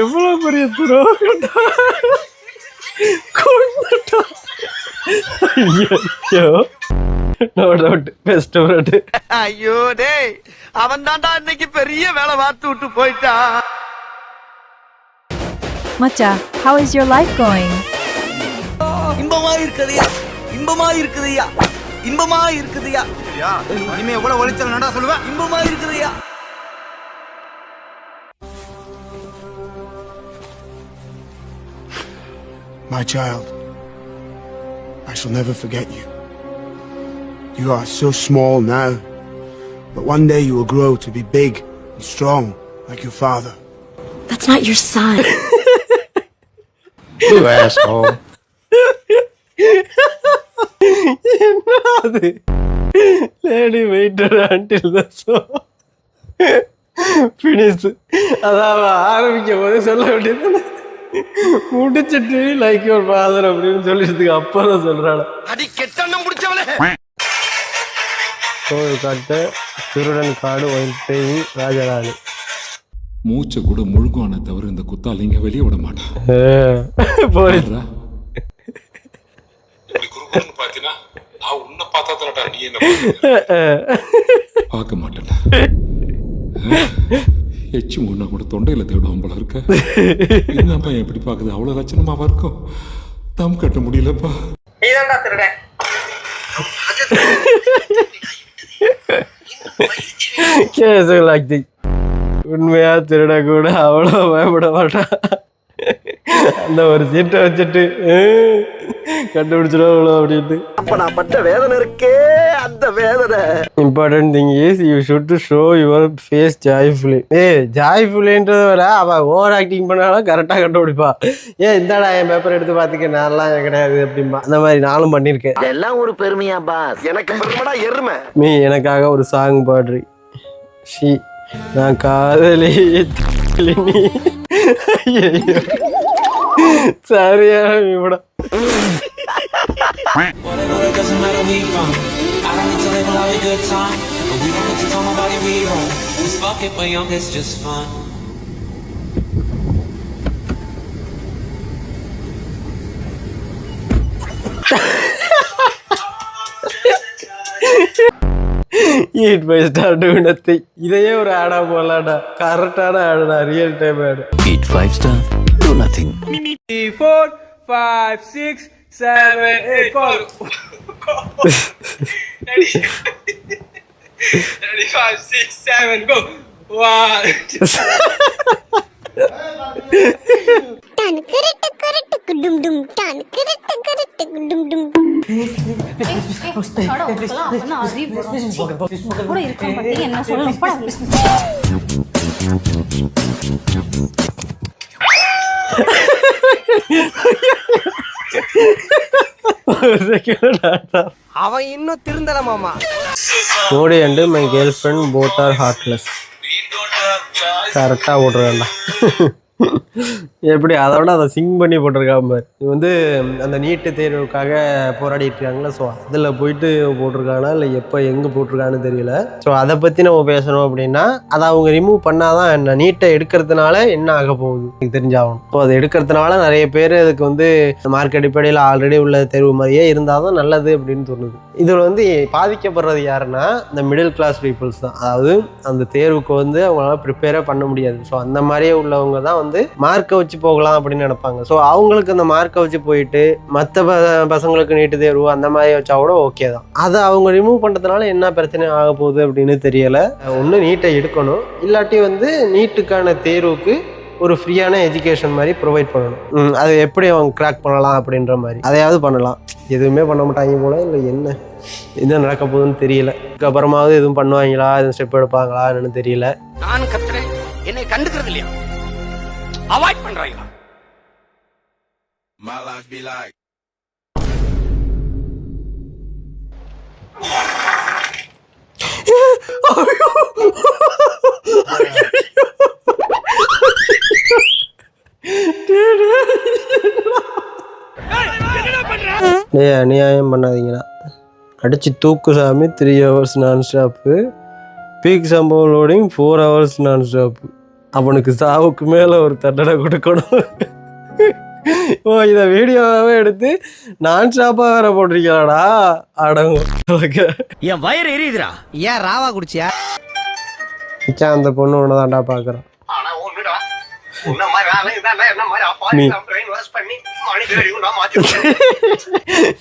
எவ்வளோ பெரிய துரோகம்டா. கொண்டுட்டா. ஐயோ நோ டவுட் பெஸ்ட் ஃப்ரெண்ட். ஐயோ டேய் அவன் தான்டா இன்னைக்கு பெரிய வேலை பார்த்து விட்டு போயிட்டான். மச்சா, how is your life going? இன்பமா இருக்குதுயா, இன்பமா இருக்குதுயா, இன்பமா இருக்குதுயா. இனிமே எவ்வளவு ஒளிச்சல் நடா சொல்லுவேன். இன்பமா இருக்குதுயா. My child, I shall never forget you. You are so small now, but one day you will grow to be big and strong like your father. That's not your son. You asshole. என்னது? Lady waited until the show finish. அதாவது ஆரம்பிக்கும் போது சொல்ல வேண்டியது முடிச்சிட்டு like your father அப்படின்னு சொல்லிட்டு அப்புறம் சொல்றாள். அடி கெட்டண்ணம் முடிச்சவளே. கோவில் காட்டு திருடன் காடு ஒயிட்டேவி ராஜராணி. மூச்சை கூட முழுங்குவானே தவிர இந்த குத்தாலிங்க வெளியே விட மாட்டான். போயிடுறா. பார்க்க மாட்டேன்டா. எச்சி முன்னா கூட தொண்டையில தேடுவோம் போல இருக்க. என்னப்பா எப்படி பாக்குது? அவ்வளவு லட்சணமாவா இருக்கும்? தம் கட்ட முடியலப்பா. நீதான்டா திருடன். உண்மையா திருட கூட அவ்வளோ பயப்பட மாட்டான். அந்த ஒரு சீட்டை வச்சுட்டு கண்டுபிடிச்சிடும் அவ்வளோ அப்படின்ட்டு. அப்ப நான் பட்ட வேதனை இருக்கே அந்த வேதனை. Important thing is you should to show your face joyfully. ஜாய்ஃபுல்லின்றத விட அவள் ஓவர் ஆக்டிங் பண்ணாலும் கரெக்டாக கண்டுபிடிப்பா. இந்தாடா என் பேப்பர் எடுத்து பார்த்துக்க நான்லாம் கிடையாது அப்படின்பா. அந்த மாதிரி நானும் பண்ணியிருக்கேன். இதெல்லாம் ஒரு பெருமையா பாஸ்? எனக்கு பெருமைடா எருமை. மீ எனக்காக ஒரு சாங் பாடுறி. ஷி நான் காதலி நீ. சரியான மீடா. Eat by star do nothing. இதையே ஒரு ஆடா போடலாம்டா. கரெக்டான ஆடுடா. ரியல் டைம் ஆடு. Eat 5 star do nothing. 4 5 6 7 8 call. Ready 5 6 7 go. 1 tan kereta kereta dum dum tan kereta kereta dum dum. என்ன சொல்லணும்? அவன் இன்னும் திருந்தல மாமா. Modi and my girl friend both are heartless. கரெக்டாக போட்டுருக்காண்டா. எப்படி அதோட அதை சிங் பண்ணி போட்டிருக்காம. இது வந்து அந்த நீட்டு தேர்வுக்காக போராடிட்டு இருக்காங்களா, ஸோ அதில் போயிட்டு போட்டிருக்கானா இல்லை எப்போ எங்கே போட்டிருக்கான்னு தெரியல. ஸோ அதை பற்றி நம்ம பேசணும் அப்படின்னா அதை அவங்க ரிமூவ் பண்ணாதான் என்ன, நீட்டை எடுக்கிறதுனால என்ன ஆக போகுது எனக்கு தெரிஞ்சாகணும். ஸோ அதை எடுக்கிறதுனால நிறைய பேர் அதுக்கு வந்து மார்க் அடிப்படையில் ஆல்ரெடி உள்ள தேர்வு மாதிரியே இருந்தால் தான் நல்லது அப்படின்னு தோணுது. இதில் வந்து பாதிக்கப்படுறது யாருன்னா இந்த மிடில் கிளாஸ் பீப்புள்ஸ் தான். அதாவது அந்த தேர்வுக்கு வந்து அவங்களால ப்ரிப்பேரே பண்ண முடியாது. ஸோ அந்த மாதிரியே உள்ளவங்க தான் வந்து மார்க்கை வச்சு போகலாம் அப்படின்னு நினைப்பாங்க. ஸோ அவங்களுக்கு அந்த மார்க்கை வச்சு போயிட்டு மற்ற பசங்களுக்கு நீட்டு தேர்வு அந்த மாதிரி வச்சா கூட ஓகே தான். அதை அவங்க ரிமூவ் பண்ணுறதுனால என்ன பிரச்சனை ஆக போகுது அப்படின்னு தெரியலை. ஒன்று நீட்டை எடுக்கணும், இல்லாட்டி வந்து நீட்டுக்கான தேர்வுக்கு ஒரு ஃப்ரீயான எஜுகேஷன் மாதிரி ப்ரொவைட் பண்ணணும். அது எப்படி அவங்க கிராக் பண்ணலாம் அப்படின்ற மாதிரி அதையாவது பண்ணலாம். எதுவுமே பண்ண மாட்டாங்க போல, இல்லை என்ன நடக்க போகுதுன்னு தெரியல. அதுக்கப்புறமாவது எதுவும் பண்ணுவாங்களா, எதுவும் ஸ்டெப் எடுப்பாங்களா என்னன்னு தெரியல. நான் கத்துறேன், என்னை கண்டுக்கிறது இல்லையா, அவாய்ட் பண்றாங்க. My life be like அநியாயம் பண்ணாதீங்களா. அடிச்சு தூக்கு சாமி. 3 hours நான் ஸ்டாப்பு. பீக் சம்பவம் லோடிங் 4 hours நான் ஸ்டாப்பு. அவனுக்கு சாவுக்கு மேலே ஒரு தண்டனை கொடுக்கணும். ஓ இதை வீடியோவாகவே எடுத்து நான் ஸ்டாப்பாக வேற போட்டிருக்கலாடா. அடங்க என் வயிறு எரியுதுடா. ஏன் ராவா குடிச்சியா? அந்த பொண்ணு ஒன்று தான்டா பார்க்குறான்.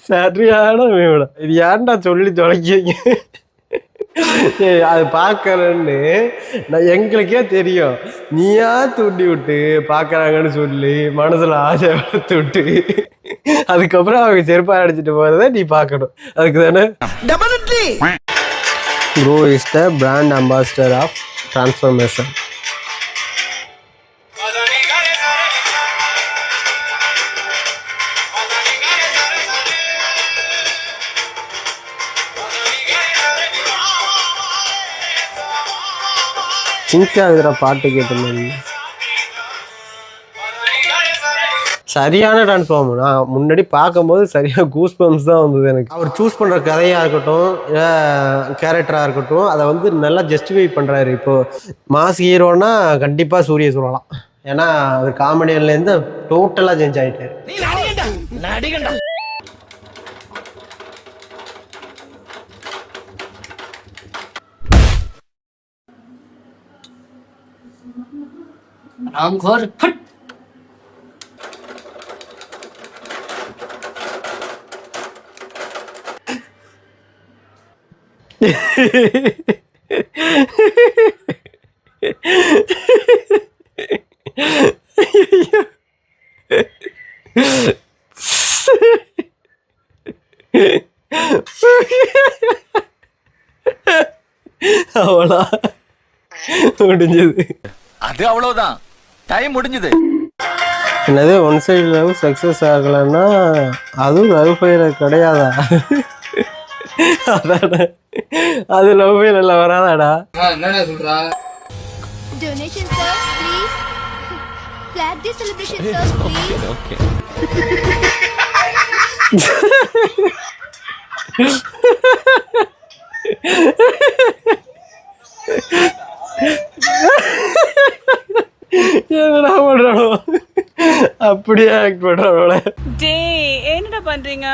சரியான மேடம் இது ஏன்டா சொல்லி தொலைக்கீங்க. அது பார்க்கறேன்னு நான் எங்களுக்கே தெரியும். நீயா தூண்டி விட்டு பார்க்கறாங்கன்னு சொல்லி மனசுல ஆசை வளர்த்து விட்டு அதுக்கப்புறம் அவங்க செருப்பா அடிச்சுட்டு போறதை நீ பார்க்கணும். அதுக்கு தானே bro is the brand ambassador of transformation. Sync ஆகுற பாட்டு கேட்டிருந்தேன். சரியான ட்ரான்ஸ்ஃபார்ம். நான் முன்னாடி பார்க்கும்போது சரியாக கூஸ் பம்ப்ஸ் தான் வந்தது எனக்கு. அவர் சூஸ் பண்ணுற கதையாக இருக்கட்டும் இல்லை கேரக்டராக இருக்கட்டும் அதை வந்து நல்லா ஜஸ்டிஃபை பண்ணுறாரு. இப்போது மாஸ் ஹீரோனா கண்டிப்பாக சூரிய சொல்லலாம். ஏன்னா அவர் காமெடியன்லேருந்து டோட்டலாக சேஞ்ச் ஆகிட்டார். அவ்வளோ முடிஞ்சது. அது அவ்வளவுதான், டைம் முடிஞ்சது. என்னது ஒன் சைடு லவ் சக்ஸஸ் ஆகலைன்னா அதுவும் லவ் ஃபெயிலியர் கிடையாதா? அதாடா அது லவ் ஃபெயிலியர்ல வராதாடா. என்னடா சொல்றா? Donation sir, please. Flag day celebration sir, please. Okay. என்னடா பண்றானோ அப்படியே ஆக்ட் பண்றானோட. டேய் என்னடா பண்றீங்க?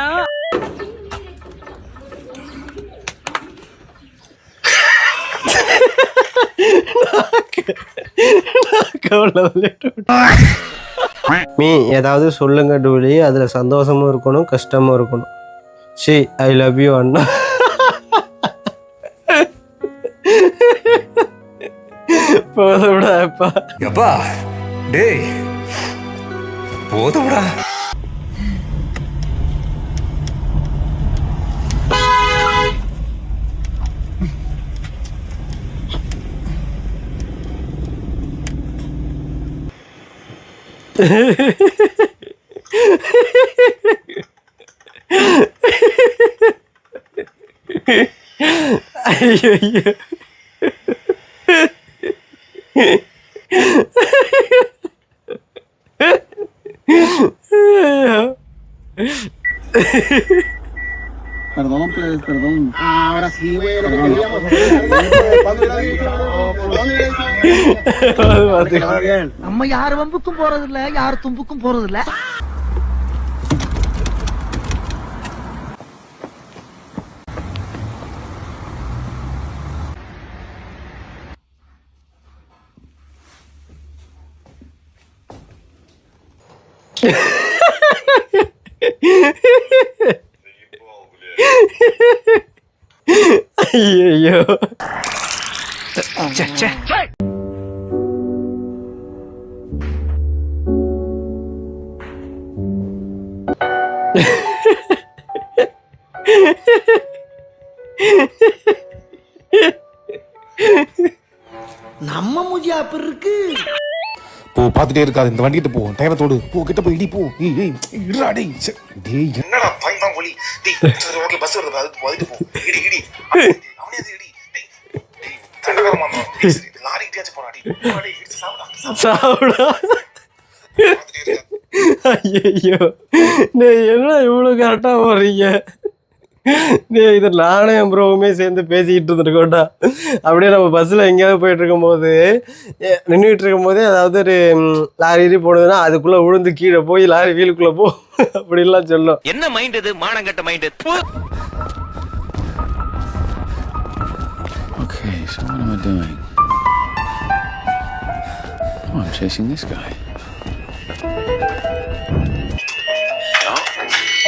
மீ ஏதாவது சொல்லுங்க டூலி. அதுல சந்தோஷமும் இருக்கணும் கஷ்டமும் இருக்கணும். ஷி ஐ லவ் யூ அண்ணா. போதும்டா அப்பா. எப்பா டேய் போதும்டா. ஐயோ Perdón, pues, perdón. Ahora sí, güey, lo que queríamos. நம்ம யார் வம்புக்கும் போறது இல்ல, யார் தும்புக்கும் போறது இல்ல. ஐயோ நம்ம மூஞ்சி அப்படி இருக்கு. போ பாத்துட்டே இருக்காது, இந்த வண்டிகிட்ட போ, டைவத்தோடு போ, கிட்ட போய் இடி போ. இருடா டேய், டேய் என்னடா பாய் தான் ஒலி. டேய் ஓகே பஸ் வருது, அது வந்துட்டு போ. இடி இடி அவனே அது இடி. டேய் டேய் தண்டகரமா இருந்தா லாரி கிட்டே போடா. டேய் இடி சாவுடா. ஐயோ டேய் என்ன இவ்வளவு கரெக்டா போறீங்க? இது நானும் என் ப்ரோவுமே சேர்ந்து பேசிக்கிட்டு இருந்துருக்கோண்டா. அப்படியே நம்ம பஸ்ஸில் எங்கேயாவது போயிட்டு இருக்கும்போது நின்றுட்டு இருக்கும்போதே அதாவது ஒரு லாரி போனதுன்னா அதுக்குள்ளே விழுந்து கீழே போய் லாரி வீலுக்குள்ளே போ அப்படிலாம் சொல்லும். என்ன மைண்ட் இது மானங்கட்ட mind. Okay, so what am I doing? Oh, I'm chasing this guy.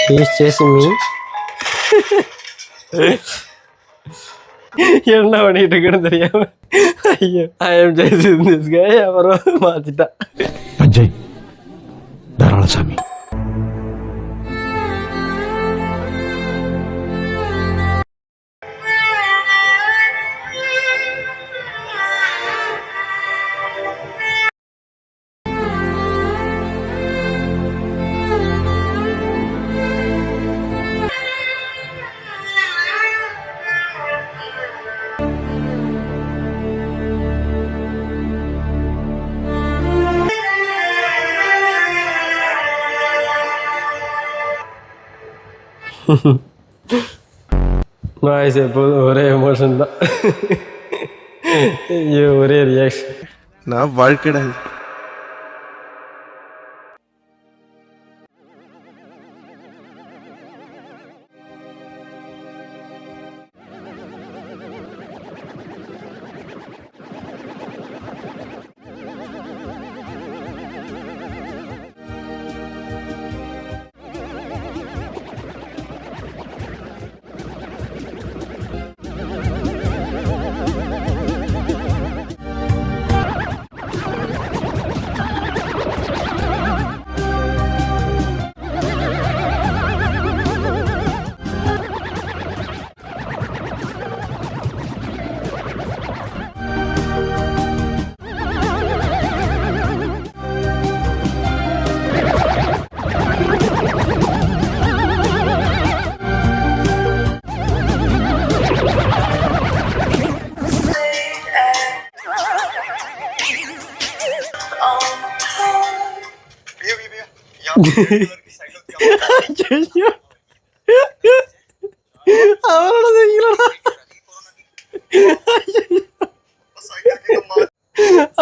He's chasing me. என்ன பண்ணிட்டு இருக்குன்னு தெரியாம ஐயோ I am chasing this guy அப்புறம் மாத்திட்டா. அஜய் தாராளசாமி. நாய்ஸ் எப்போதும் ஒரே எமோஷன் தான். ஐயோ ஒரே ரியாக்ஷன். நான் வாழ்க்கடா.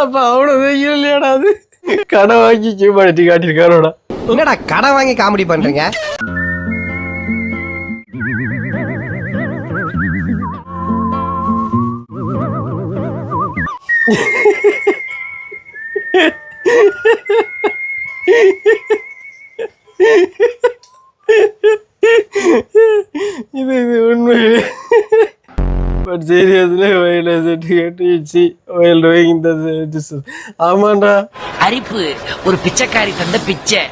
அப்ப அவ்வளவு இல்லையாடா அது கடை வாங்கி கீழ்பாடி காட்டியிருக்காரோடா. என்னடா கடை வாங்கி காமெடி பண்றீங்க? இது உண்மையிலே but seriously while I said to see while doing this ஆமாண்டா அரிப்பு ஒரு பிச்சைக்காரி தந்த பிச்சை.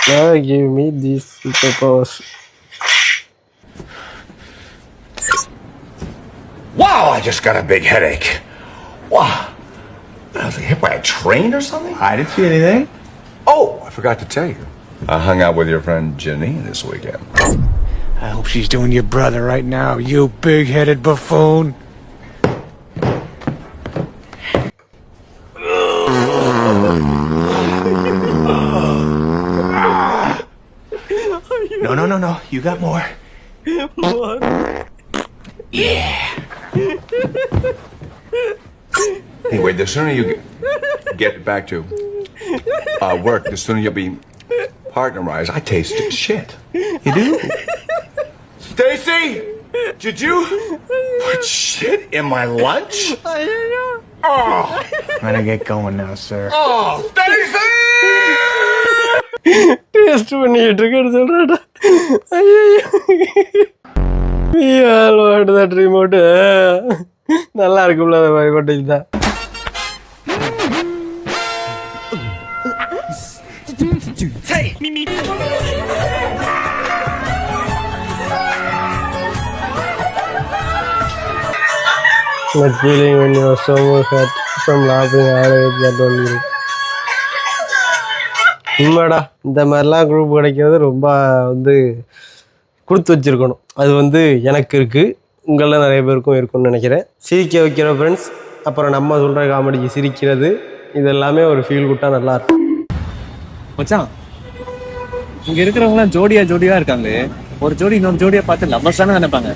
Now give me these superpowers. Wow, I just got a big headache. Wow. I was hit by a train or something? I didn't see anything. Oh, I forgot to tell you. I hung out with your friend Janine this weekend. I hope she's doing your brother right now, you big-headed buffoon. No. You got more. Yeah. Anyway, the sooner you get back to work, the sooner you'll be partnerized. I taste shit. You do? Stacy, did you put shit in my lunch? Oh, I'm gonna get going now, sir. oh, Stacy! Taste பண்ணிட்டு இருக்கேன்னு சொல்றாடா. ஐயோ ஆள் remote நல்லா இருக்கும்ல அந்த மாதிரி கொட்டிக்கு தான். That feeling when your stomach hurt from laughing always that only. உண்மைடா இந்த மாதிரிலாம் குரூப் கிடைக்கிறது ரொம்ப கொடுத்து வச்சுருக்கணும். அது எனக்கு இருக்குது, உங்களில் நிறைய பேருக்கும் இருக்கும்னு நினைக்கிறேன். சிரிக்க வைக்கிற ஃப்ரெண்ட்ஸ், அப்புறம் நம்ம சொல்கிற காமெடிக்கு சிரிக்கிறது, இது எல்லாமே ஒரு ஃபீல் குட்டாக நல்லாயிருக்கும். மச்சான், இங்கே இருக்கிறவங்களாம் ஜோடியாக இருக்காங்களே, ஒரு ஜோடி இன்னொரு ஜோடியை பார்த்து லவ்வர்ஸ் தானே நினைப்பாங்க.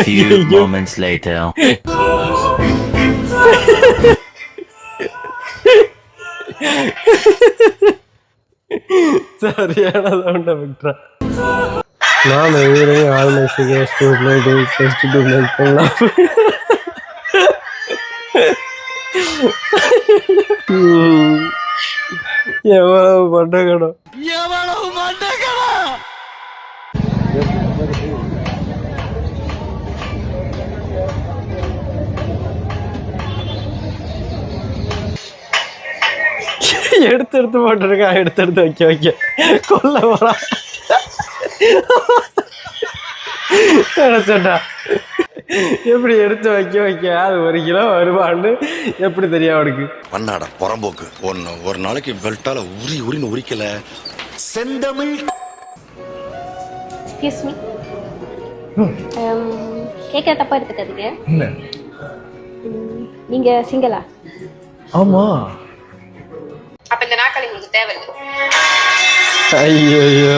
Few moments later. சரியான சவுண்ட் விட்டுறா. நான் evening almost goes to play day just to make them laugh. எவ்வளவு மண்டகடம். எடுத்து எடுத்து போட்டிருக்கான், எடுத்து எடுத்து வைக்க வைக்க கொல்ல போறான். நினைச்சா எப்படி எடுத்து வைக்க வைக்க அது 1 கிலோ வருவான்னு எப்படி தெரியும் அவனுக்கு? பண்ணாடா புறம்போக்கு. ஒரு நாளைக்கு பெல்ட்டால உரின்னு உரிக்கல. செந்தமிழ். எக்ஸ்கியூஸ் மீ, கேட்க தப்பா எடுத்துக்காதீங்க. நீங்க சிங்களா? ஆமா. அப்ப இந்த நாட்கள் உங்களுக்கு தேவையில்லை. ஐயோ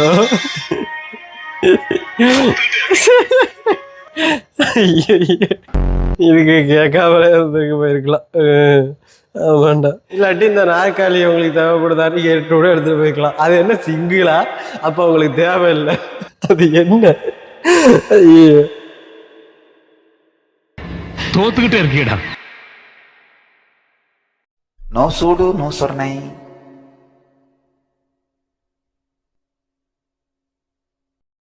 இதுக்கு கேட்காமலே இருந்துக்கு போயிருக்கலாம். ஆமாண்டா. இல்லாட்டி இந்த நாற்காலி உங்களுக்கு தேவைப்படுதான்னு கேட்டு கூட எடுத்துட்டு போயிருக்கலாம். அது என்ன சிங்கிளா? அப்ப உங்களுக்கு தேவையில்லை. அது என்ன? ஐயோ தோத்துக்கிட்டே இருக்கீடா. நோ சூடு நோ சொர்ணை.